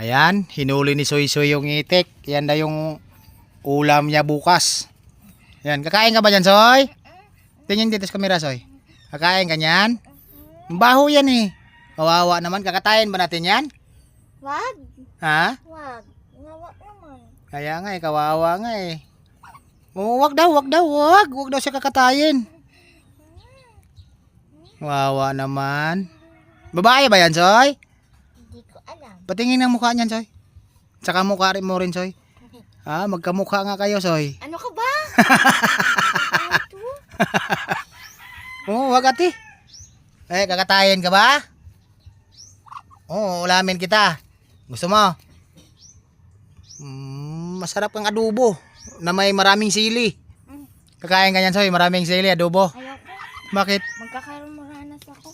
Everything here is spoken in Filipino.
Ayan, hinuli ni Soy Soy yung itik. Yan na yung ulam niya bukas. Yan, kakain ka ba dyan, Soy? Tingin dito sa camera, Soy. Kakain ka niyan? Baho yan eh. Kawawa naman, kakatayin ba natin yan? Wag. Ha? Wag. Nawak naman. Kaya nga eh, kawawa nga eh. Oh, wag daw. Wag daw siya kakatayin. Wawa naman. Babae ba yan, Soy? Hindi ko alam. Patingin ang mukha niyan, Soy. Tsaka mukha rin mo rin, Soy. Magkamukha nga kayo, Soy. Ano ka ba? Ito? Oo, wag ati. Eh, kakatayin ka ba? Oo, ulamin kita. Gusto mo? Masarap ang adobo na may maraming sili. Kakain ka niyan, Soy. Maraming sili, adobo. Ayoko. Bakit? Magkakaroon maranas ako.